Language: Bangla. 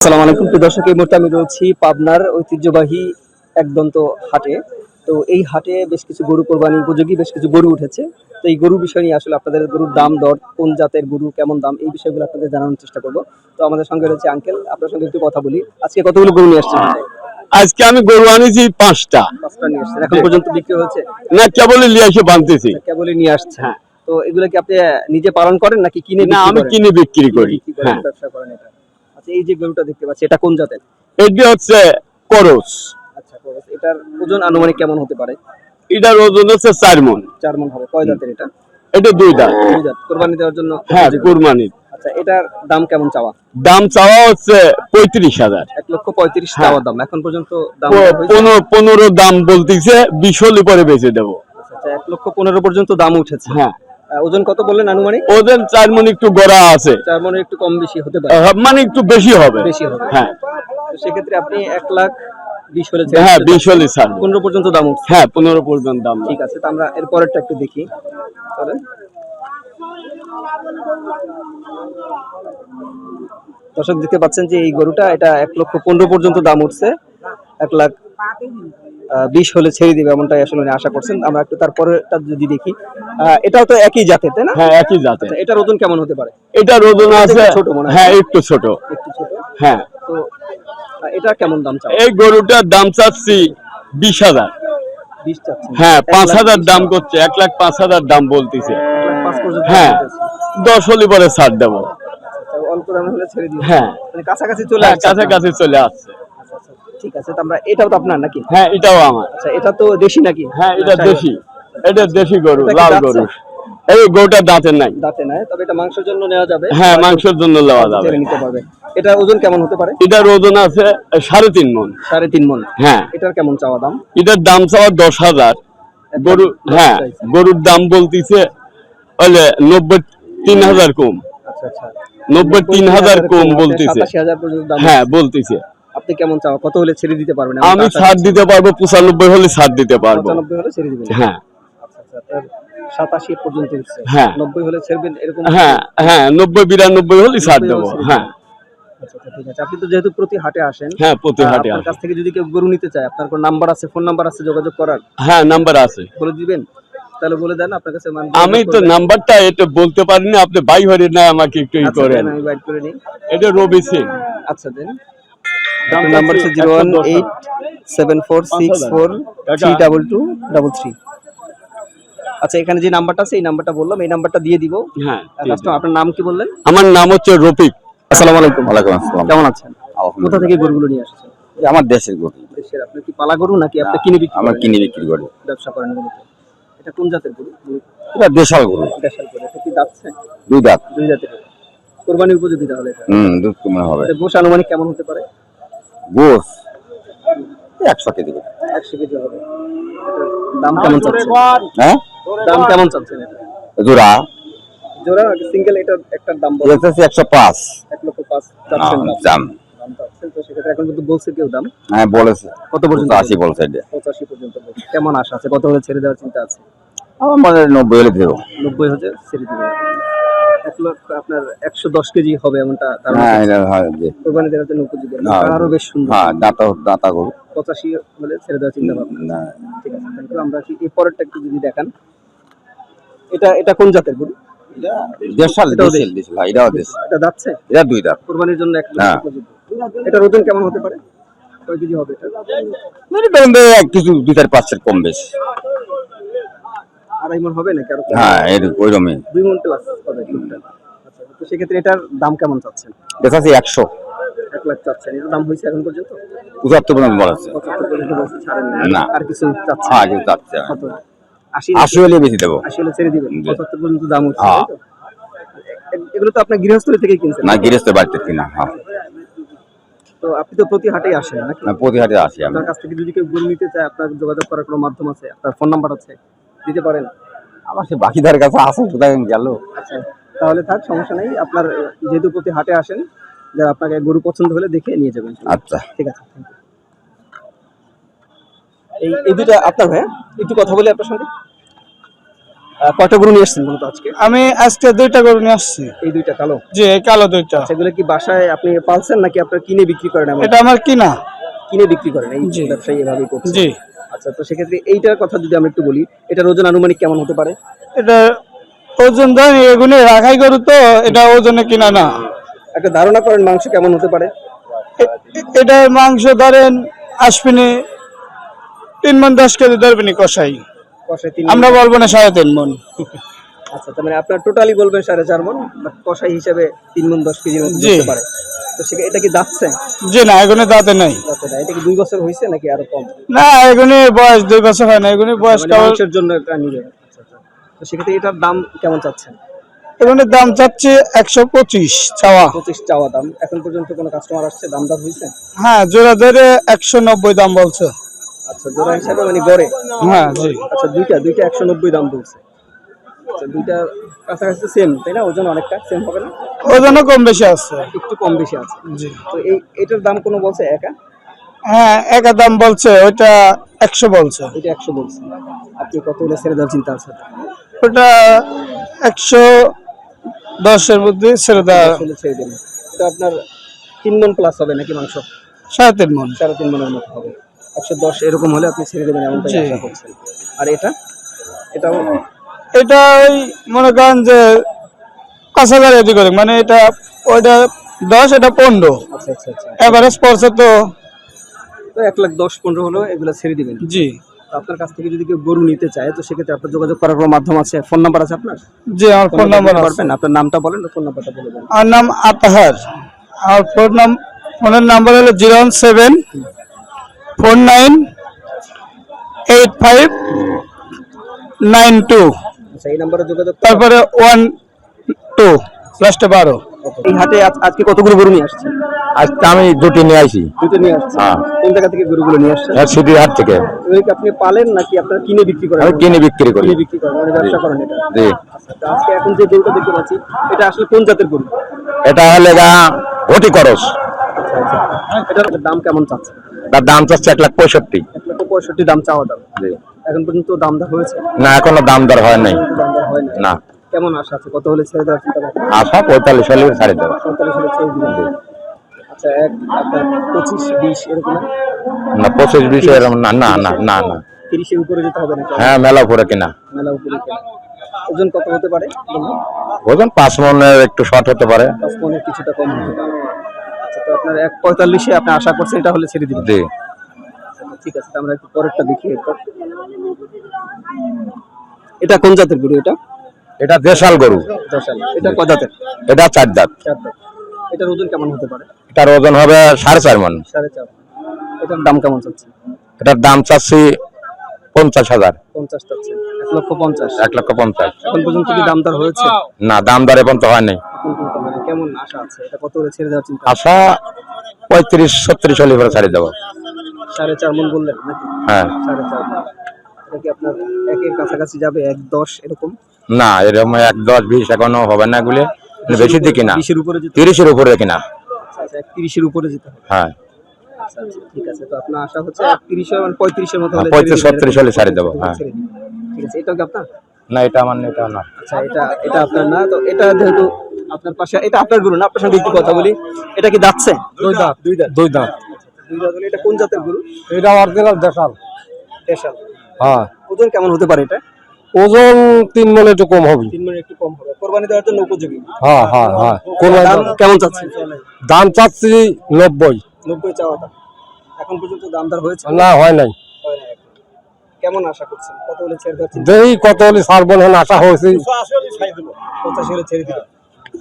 আসসালামু আলাইকুম প্রিয় দর্শক, এই মুহূর্তে আমি রয়েছি পাবনার ঐতিহ্যবাহী একদন্ত হাটে। তো এই হাটে বেশ কিছু গরু কোরবানি উপযোগী বেশ কিছু গরু উঠেছে। তো এই গরুর বিষয় নিয়ে আসলে আপনাদের গরুর দাম দর, কোন জাতের গরু, কেমন দাম, এই বিষয়গুলো আপনাদের জানানোর চেষ্টা করব। তো আমাদের সঙ্গে রয়েছে আঙ্কেল, আপনার সঙ্গে একটু কথা বলি। আজকে কতগুলো গরু নিয়ে আসছেন? আজকে আমি গরু আনিছি 5টা। 5টা নিয়ে আসছেন। এখন পর্যন্ত বিক্রি হয়েছে? না, কেবলই নিয়ে এসে বাঁধতেছি। কেবলই নিয়ে আসছেন। তো এগুলো কি আপনি নিজে পালন করেন নাকি কিনে? না, আমি কিনে বিক্রি করি। হ্যাঁ, ব্যবসা করেন এটা। আচ্ছা, এই যে গরুটা দেখতে পাচ্ছি, এটা কোন জাতের? এটি হচ্ছে করস। আচ্ছা, করস। এটার ওজন আনুমানিক কেমন হতে পারে? এটার ওজন হচ্ছে 4 মণ। 4 মণ হবে। কয় জাতের এটা? এটা 2 দাঁত। 2 দাঁত। কুরবানি দেওয়ার জন্য? হ্যাঁ, কুরবানির। আচ্ছা, এটার দাম কেমন চাওয়া? দাম চাওয়া হচ্ছে 35,000। 1,35,000 চাওয়া দাম। এখন পর্যন্ত দাম 15 দাম বলতিছে, 20 হলে পরে বেচে দেবো। আচ্ছা, 1,15,000 পর্যন্ত দাম উঠেছে। হ্যাঁ। ওজন কত বললেন আনুমানিক? ওজন 4 মণ একটু গড়া আছে। 4 মণের একটু কম বেশি হতে পারে। মানে একটু বেশি হবে। বেশি হবে। হ্যাঁ। তো সেক্ষেত্রে আপনি 1,20,000 হলে? হ্যাঁ, 20 হলে ছাড়। 15 পর্যন্ত দাম উঠছে। হ্যাঁ, 15 পর্যন্ত দাম। ঠিক আছে, তো আমরা এর পরেরটা একটু দেখি। চলেন। দর্শক দেখতে পাচ্ছেন যে এই গরুটা, এটা 1,15,000 পর্যন্ত দাম উঠছে। 1,20,000 হলে ছেড়ে দিবে, এমনটাই আসলে উনি আশা করছেন। আমরা একটু তারপরেটা যদি দেখি, এটাও তো একই জাতের, তাই না? হ্যাঁ, একই জাতের। আচ্ছা, এটার ওজন কেমন হতে পারে? এটার ওজন আছে ছোট মনে হয়। হ্যাঁ, একটু ছোট। একটু ছোট। হ্যাঁ। তো এটা কেমন দাম চাও? এই গরুটার দাম চাচ্ছি 20,000। 20 চাচ্ছেন? হ্যাঁ, 5,000 দাম করছে। 1,05,000 দাম বলতেছে। 1,05,000 পর্যন্ত? হ্যাঁ, 10 হলে পরে ছাড় দেবো। আচ্ছা, অল্প দামে হলে ছেড়ে দিবেন? হ্যাঁ, মানে কাছাকাছি চলে আসছে? কাছাকাছি চলে আসছে। আচ্ছা, আচ্ছা, ঠিক আছে। তো আমরা, এটাও তো আপনার নাকি? হ্যাঁ, এটাও আমার। আচ্ছা, এটা তো দেশি নাকি? হ্যাঁ, এটা দেশি। এটা দেশি গরু, এটা কি লাল দাঁত গরু। আছে? এই গরুটা দাঁতে নাই। দাঁতে নাই, তবে এটা মাংসের জন্য নেওয়া যাবে। হ্যাঁ, মাংসের জন্য নেওয়া যাবে। ছেড়ে নিতে পারবে। এটার ওজন কেমন হতে পারে? এটার ওজন আছে 3.5 মণ। 3.5 মণ? হ্যাঁ। এটার কেমন চাওয়া দাম? এটার দাম চাওয়া 10,000। গরু, হ্যাঁ, গরুর দাম বলতিছে হলে 93,000 কম। আচ্ছা, আচ্ছা, 93,000 কম বলতিছে। 87,000 পর্যন্ত দাম? হ্যাঁ, বলতিছে। আপনি কেমন চাওয়া? কত হলে ছেড়ে দিতে পারবেন? আমি ছাড় দিতে পারবো, 95 হলে ছাড় দিতে পারবো। 95 হলে ছেড়ে দিবেন? হ্যাঁ। আচ্ছা, আচ্ছা, আপনার 87 পর্যন্ত উঠছে। হ্যাঁ। 90 হলে ছেড়বেন এরকম? হ্যাঁ, হ্যাঁ, 90-92 হলে ছাড় দেবো। হ্যাঁ। আচ্ছা, আচ্ছা, ঠিক আছে। আপনি তো যেহেতু প্রতি হাটে আসেন, হ্যাঁ, প্রতি হাটে আপনার আসে। কাছ থেকে যদি কেউ গরু নিতে চায়, আপনার কোন নাম্বার আছে, ফোন নাম্বার আছে যোগাযোগ করার? হ্যাঁ, নাম্বার আছে। বলে দিবেন? তাহলে বলে দেন আপনার কাছে। আমি তো নাম্বারটা এটা বলতে পারিনি, আপনি বাই হরে না আমাকে একটু ই আচ্ছা, করেন। আমি বাইট করে নিই। এটা রবি সিং। আচ্ছা, দেন। আপনার নাম্বার হচ্ছে 0187464322233। আচ্ছা, এখানে যে নাম্বারটা আছে এই নাম্বারটা বললাম, এই নাম্বারটা দিয়ে দিব। হ্যাঁ। আপনার নাম কি বললেন? আমার নাম হচ্ছে রফিক। আসসালামু আলাইকুম। ওয়ালাইকুম আসসালাম। কেমন আছেন? কোথা থেকে গরুগুলো নিয়ে আসছেন? আমার দেশের গরু। দেশের? আপনি কি পালা গরু নাকি আপনি কিনে বিক্রি করেন? আমরা কিনে বিক্রি করি। ব্যবসা করেন গরুতে? এটা কোন জাতের গরু? এটা দেশাল গরু। দেশাল গরু। এটা কি দাঁতছে? 2 দাঁত। 2 জাতের। কুরবানি উপযোগী তাহলে এটা? দুধ কমে হবে। এটা গোশ আনুমানিক কেমন হতে পারে? গোশ 100 কেজি। 100 কেজি হবে। এটার দাম কেমন চাচ্ছেন? হ্যাঁ, দাম কেমন চাচ্ছেন এটা? জোড়া জোড়া নাকি সিঙ্গেল? এটার একটার দাম বলেন। এটা 105। 1,05,000 চাচ্ছেন দাম? দাম। দাম চাচ্ছেন। তো সেক্ষেত্রে এখন কিন্তু বলছে কেউ দাম? হ্যাঁ, বলেছে। কত পর্যন্ত? 80 বলছে এটা। 85 পর্যন্ত বলছে। কেমন আশা আছে? কত হলে ছেড়ে দেওয়ার চিন্তা আছে? আমার মনে 90 হলে দেবো। 90 হলে ছেড়ে দিবেন? 1 লক্ষ আপনার 110 কেজি হবে এমনটা ধারণা হ্যাঁ, করছেন? এটা হয় যে। কুরবানি দেওয়ার জন্য উপযোগী। হ্যাঁ, আরো বেশ সুন্দর। হ্যাঁ, দাতা গরু। 85 হলে ছেড়ে দেওয়ার চিন্তা ভাবনা? না, ঠিক আছে, থ্যাংক ইউ। আমরা কি এই পরেরটা একটু যদি দেখান। এটা কোন জাতের গরু? এটা দেশাল। এটাও দেশাল দেশাল। হ্যাঁ, এটাও দেশ। এটা দাঁতছে? এটা 2 দাঁত। কুরবানির জন্য একদম হ্যাঁ। উপযোগী। এটার ওজন কেমন হতে পারে? কয় কেজি হবে এটা? মানে ধরেন যে কিছু 2-4-5 কম বেশি। 2.5 মণ হবে নাকি আরো কম? হ্যাঁ, ওইরকমই। 2 মণ প্লাস হবে দুধটা। আচ্ছা, তো সেক্ষেত্রে এটার দাম কেমন চাচ্ছেন? এটা আছে 100। 1 লাখ চাচ্ছেন। এটার দাম হয়েছে এখন পর্যন্ত? 75 পর্যন্ত বলেছে। 75 পর্যন্ত বলছে, ছাড়েন না? না। আর কিছু চাচ্ছেন? হ্যাঁ, কিছু যাচ্ছে। কত? 80 হলে বেশি দেবো। 80 হলে ছেড়ে দিবেন? জি। 75 পর্যন্ত দাম উঠছে, হ্যাঁ। তাই তো? এগুলো তো আপনার গৃহস্থলী থেকে কিনছেন? না, গৃহস্থ বাড়িতে কিনা। হ্যাঁ, তো আপনি তো প্রতি হাটেই আসেন নাকি? না, প্রতি হাটে আসি আমি। আপনার কাছ থেকে যদি কেউ গরু নিতে চায়, আপনার যোগাযোগ করার কোনো মাধ্যম আছে? আপনার ফোন নাম্বার আছে? দিতে পারেন? আমার সে বাকিদার কাছে আছে, কোথায় গেল। আচ্ছা, তাহলে থাক, সমস্যা নেই। আপনার যেহেতু প্রতি হাটে আসেন, যারা আপনাকে গরু পছন্দ হলে দেখে নিয়ে যাবেন। আচ্ছা, ঠিক আছে, থ্যাংক ইউ। এই দুটো আপনার ভাই? একটু কথা বলি আপনার সঙ্গে। কয়টা গরু নিয়ে এসেছেন মূলত আজকে? আমি আজকে দুইটা গরু নিয়ে আসছি। এই দুইটা কালো? জি, এই কালো দুইটা। সেগুলো কি বাসায় আপনি পালছেন নাকি আপনার কিনে বিক্রি করেন? এটা আমার কিনা। কিনে বিক্রি করেন, এই জি। ব্যবসায়ী এভাবেই করছে? জি। আচ্ছা, তো সেক্ষেত্রে এইটার কথা যদি আমরা একটু বলি, এটার ওজন আনুমানিক কেমন হতে পারে? এটা ওজন ধরেন এগুলি রাখাই গরু তো, এটা ওজনে কিনা না। একটা ধারণা করেন মাংস কেমন হতে পারে? এটার মাংস ধরেন আসবিনি 3 মণ 10 কেজি ধরবেনি কষাই। কষাই 3 আমরা বলবো না 3.5 মণ। আচ্ছা, তার মানে আপনার টোটালি বলবেন 4.5 মণ, বাট কষাই হিসেবে 3 মণ 10 কেজির মতো জি। হতে পারে। তো সেটা এটা কি দাঁতছে? জি না, এগুলি দাঁতে নাই। দাঁতে না। এটা কি 2 বছর হয়েছে নাকি আরো কম? না, এগুলি বয়স 2 বছর হয় না, এগুলি বয়স মানে কেবল। মাংসের জন্য একটা নিবে। আচ্ছা আচ্ছা। তো সেক্ষেত্রে এটার দাম কেমন চাচ্ছেন? এগুলির দাম চাচ্ছি 125 চাওয়া। 25 চাওয়া দাম। এখন পর্যন্ত কোনো কাস্টমার আসছে, দাম দর হয়েছে? হ্যাঁ, জোড়া ধরে 190 দাম বলছে। আচ্ছা, জোড়া হিসাবে মানে গড়ে? হ্যাঁ জি। আচ্ছা, দুইটা 190 দাম বলছে। আচ্ছা, দুইটা কাছাকাছি সেম তাই না? ওজন অনেকটা সেম হবে না? ওজনও কম বেশি আছে। একটু কম বেশি আছে। জি। তো এটার দাম কোনো বলছে একা? হ্যাঁ, একা দাম বলছে, ওইটা 100 বলছে। এটা 100 বলছে। আপনি কত হলে ছেড়ে দেওয়ার চিন্তা আছে? ওটা 110 এর মধ্যে ছেড়ে দেওয়া। আসলে ছেড়ে দেবেন। এটা আপনার 3 মণ প্লাস হবে নাকি মাংস? 3.5 মণ। 3.5 মণের মতো হবে। 110 এরকম হলে আপনি ছেড়ে দেবেন এমনটাই জি। আশা করছেন। আর এটাও এটা ওই মনে করেন যে 5,000 এদিক করে, মানে এটা ওইটা 10, এটা 15 আচ্ছা আচ্ছা আচ্ছা। এভারেজ পড়ছে তো। তো 1,10,15 হলো এগুলো ছেড়ে দিবেন। জি। তো আপনার কাছ থেকে যদি কেউ গরু নিতে চায় তো সেক্ষেত্রে আপনার যোগাযোগ করার কোনো মাধ্যম আছে? ফোন নাম্বার আছে আপনার? জি, আমার ফোন নাম্বার আছে। পারবেন? আপনার নামটা বলেন, ফোন নাম্বারটা বলে দেন। আমার নাম আতাহার। আর ফোনের নাম্বার হলো 017 49 8592। আচ্ছা, এই নাম্বারে যোগাযোগ করুন। তারপরে 12 লাস্টে 12। এই হাটে আজকে কতগুলো গরু নিয়ে আসছেন? আজকে আমি দুটি নিয়ে আইছি। দুটো নিয়ে আসছেন? হ্যাঁ। কোন জায়গা থেকে গরুগুলো নিয়ে আসছেন? সিটির হাট থেকে। এগুলো কি আপনি পালেন নাকি আপনারা কিনে বিক্রি করেন? আমি কিনে বিক্রি করি। কিনে বিক্রি করেন, মানে ব্যবসা করেন এটা? জি। আচ্ছা, তো আজকে এখন যে গরুটা দেখতে পাচ্ছি এটা আসলে কোন জাতের গরু? এটা হলে গা ঘটি করস। আচ্ছা আচ্ছা। এটার দাম কেমন চাচ্ছেন? তার দাম চাচ্ছে 1,65,000। 1,65,000 দাম চাওয়া দাম। জি। এখন পর্যন্ত দাম দর হয়েছে? না, এখনো দাম দর হয় নাই। দাম দর হয় না। না, কেমন আশা আছে? কত হলে ছেড়ে দেওয়ার চিন্তা ভাবনা? আশা 45 হলে ছাড়ে দেবো। 45 হলে ছেড়ে দিবেন? আচ্ছা, আপনার 25-20 এরকম না? না, 25-20 এরকম না, না না না না। 30-এর উপরে যেতে হবে না? হ্যাঁ, মেলা উপরে কিনা। মেলা উপরে কেনা। ওজন কত হতে পারে? ওজন 5 মণের একটু শর্ট হতে পারে। 5 মণের কিছুটা কম হতে পারে। আচ্ছা, তো আপনার 1,45-এ আপনি আশা করছেন এটা হলে ছেড়ে দিবেন? জি। আচ্ছা, ঠিক আছে, তো আমরা একটু পরেরটা দেখি। এটা কোন জাতের গরু? এটা দেশাল গরু। দেশাল। এটা কয় জাতের? এটা 4 দাঁত। 4 দাঁত। এটার ওজন কেমন হতে পারে? এটার ওজন হবে 4.5 মণ। 4.5। এটার দাম কেমন চাচ্ছেন? এটার দাম চাচ্ছি 50,000। 50 চাচ্ছেন? 1,50,000। 1,50,000। এখন পর্যন্ত কি দাম দর হয়েছে? না, দাম দর এখন তো হয় নাই। এখন পর্যন্ত মানে কেমন আশা আছে? এটা কত হলে ছেড়ে দেওয়ার চিন্তা? আশা 35-36 হলে পরে ছাড়ি দেবো। 4.5 মণ বললেন নাকি? হ্যাঁ। 4.5। এটা কি আপনার একের কাছাকাছি যাবে? 1,10 এরকম? না, এরকম 1,10-20 এখনো হবে না, এগুলি বেশি দিকে না। 20-এর উপরে যেতে? 30-এর উপরে কিনা। আচ্ছা, 31-এর উপরে যেতে হবে। হ্যাঁ। আচ্ছা আচ্ছা, ঠিক আছে, তো আপনার আশা হচ্ছে 31 মানে 35-এর মতো হলে 35-36 হলে ছাড়ি দেবো। হ্যাঁ। ছেড়ে দিবেন। ঠিক আছে, এটাও কি আপনার? না, এটা আমার না, এটা না। আচ্ছা, এটা আপনার না। তো এটা যেহেতু আপনার পাশে, এটা আপনার গরু না, আপনার সঙ্গে একটু কথা বলি। এটা কি দাঁতছে? 2 দাঁত। 2 দাঁত। 2 দাঁত। 2 দাঁত হলে এটা কোন জাতের গরু? এটা অরিজিনাল দেশাল। দেশাল। হ্যাঁ। ওজন কেমন হতে পারে এটা? ওজন 3 মণ একটু কম হবে। 3 মণ একটু কম হবে। কুরবানি দেওয়ার জন্য উপযোগী। হ্যাঁ হ্যাঁ হ্যাঁ। দাম কেমন চাচ্ছেন? দাম চাচ্ছি 90। 90 চাওয়া দাম। এখন পর্যন্ত দাম দর হয়েছে? না, হয় নাই। হয় না এখন। কেমন আশা করছেন? কত হলে ছেড়ে দেওয়ার চিন্তা? দেখি কত হলে ছাড়বো, আশা হয়েছে। 85 হলে ছেড়ে দিবেন?